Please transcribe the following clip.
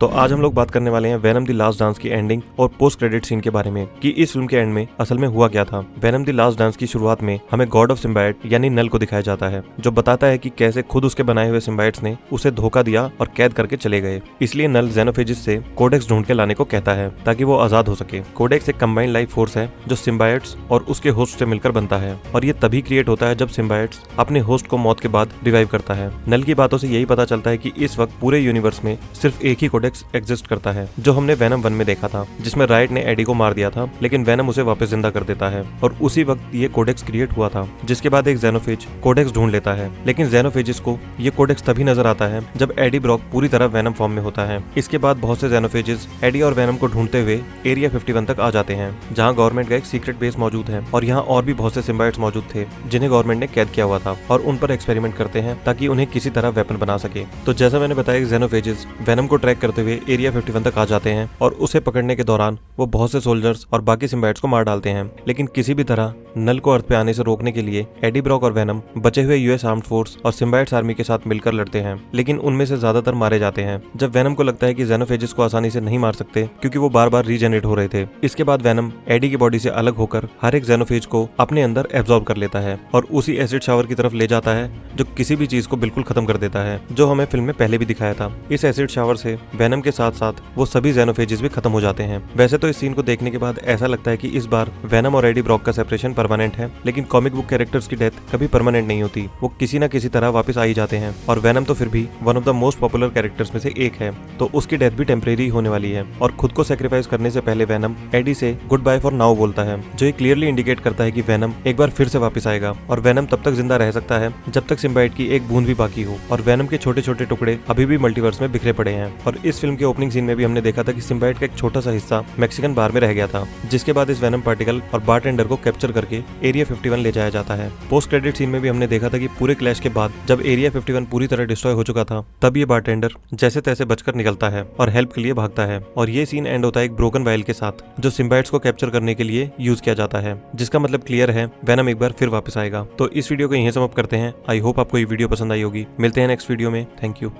तो आज हम लोग बात करने वाले हैं वेनम द लास्ट डांस की एंडिंग और पोस्ट क्रेडिट सीन के बारे में कि इस फिल्म के एंड में असल में हुआ क्या था। वेनम द लास्ट डांस की शुरुआत में हमें गॉड ऑफ सिम्बायट यानी नल को दिखाया जाता है, जो बताता है कि कैसे खुद उसके बनाए हुए सिम्बायट्स ने उसे धोखा दिया और कैद करके चले गए। इसलिए नल ज़ेनोफेजिस से कोडेक्स ढूंढ के लाने को कहता है ताकि वो आजाद हो सके। कोडेक्स एक कंबाइंड लाइफ फोर्स है जो सिम्बायट्स और उसके होस्ट से मिलकर बनता है, और ये तभी क्रिएट होता है जब सिम्बायट्स अपने होस्ट को मौत के बाद रिवाइव करता है। नल की बातों से यही पता चलता है कि इस वक्त पूरे यूनिवर्स में सिर्फ एक ही कोडेक्स एग्जिस्ट करता है, जो हमने वेनम 1 में देखा था, जिसमें राइट ने एडी को मार दिया था, लेकिन वेनम उसे वापस जिंदा कर देता है। और उसी वक्त ये कोडेक्स क्रिएट हुआ था, जिसके बाद एक ज़ेनोफेज कोडेक्स ढूंढ लेता है। लेकिन ज़ेनोफेजिस को ये कोडेक्स तभी नजर आता है जब एडी ब्रॉक पूरी तरह वेनम फॉर्म में होता है। इसके बाद बहुत से ज़ेनोफेजेस एडी और वेनम को ढूंढते हुए एरिया 51 तक आ जाते हैं, जहाँ गवर्नमेंट का एक सीक्रेट बेस मौजूद है, और यहाँ और भी बहुत से सिम्बायट्स मौजूद थे जिन्हें गवर्नमेंट ने कैद किया हुआ था, और उन पर एक्सपेरिमेंट करते हैं ताकि उन्हें किसी तरह वेपन बना सके। तो जैसा मैंने बताया, ज़ेनोफेजेस वेनम को ट्रैक करते हुए एरिया 51 तक आ जाते हैं, और उसे पकड़ने के दौरान वो बहुत से सोल्जर्स और बाकी सिम्बायट्स को मार डालते हैं। लेकिन किसी भी तरह नल को अर्थ पे आने से रोकने के लिए एडी ब्रॉक और वेनम बचे हुए यूएस आर्म्ड फोर्स और सिम्बायट्स आर्मी के साथ मिलकर लड़ते हैं, लेकिन उनमें से ज्यादातर मारे जाते हैं। जब वेनम को लगता है कि ज़ेनोफेजिस को आसानी से नहीं मार सकते क्योंकि वो बार बार रीजनरेट हो रहे थे, इसके बाद वेनम एडी की बॉडी से अलग होकर हर एक ज़ेनोफेज को अपने अंदर एब्जॉर्ब कर लेता है और उसी एसिड शावर की तरफ ले जाता है, जो किसी भी चीज को बिल्कुल खत्म कर देता है, जो हमें फिल्म में पहले भी दिखाया था। इस एसिड शावर से वेनम के साथ साथ वो सभी ज़ेनोफेजेस भी खत्म हो जाते हैं। वैसे तो इस सीन को देखने के बाद ऐसा लगता है कि इस बार वेनम और एडी ब्रॉक का सेपरेशन परमानेंट है, लेकिन कॉमिक बुक कैरेक्टर्स की डेथ कभी परमानेंट नहीं होती, वो किसी न किसी तरह वापस आ ही जाते हैं। और वेनम तो फिर भी one of the most popular characters में से एक है, तो उसकी डेथ भी टेम्परेरी होने वाली है। और खुद को सेक्रीफाइस करने से पहले वेनम एडी से गुड बाय फॉर नाउ बोलता है, जो ये क्लियरली इंडिकेट करता है कि वेनम एक बार फिर से वापस आएगा, और वेनम तब तक जिंदा रह सकता है जब तक सिम्बाइट की एक बूंद भी बाकी हो। और वेनम के छोटे छोटे टुकड़े अभी भी मल्टीवर्स में बिखरे पड़े हैं। और इस फिल्म के ओपनिंग सीन में भी हमने देखा था कि सिम्बाइट का एक छोटा सा हिस्सा मैक्सिकन बार में रह गया था, जिसके बाद इस वेनम पार्टिकल और बारटेंडर को कैप्चर करके एरिया 51 ले जाया जाता है। पोस्ट क्रेडिट सीन में भी हमने देखा था कि पूरे क्लैश के बाद जब एरिया 51 पूरी तरह डिस्ट्रॉय हो चुका था, तब ये बारटेंडर जैसे तैसे बचकर निकलता है और हेल्प के लिए भागता है। और ये सीन एंड होता है एक ब्रोकन वायल के साथ, जो सिम्बाइट्स को कैप्चर करने के लिए यूज किया जाता है, जिसका मतलब क्लियर है वेनम एक बार फिर वापस आएगा। तो इस वीडियो को यहीं समाप्त करते हैं। आई होप आपको ये वीडियो पसंद आई होगी। मिलते हैं नेक्स्ट वीडियो में। Thank you.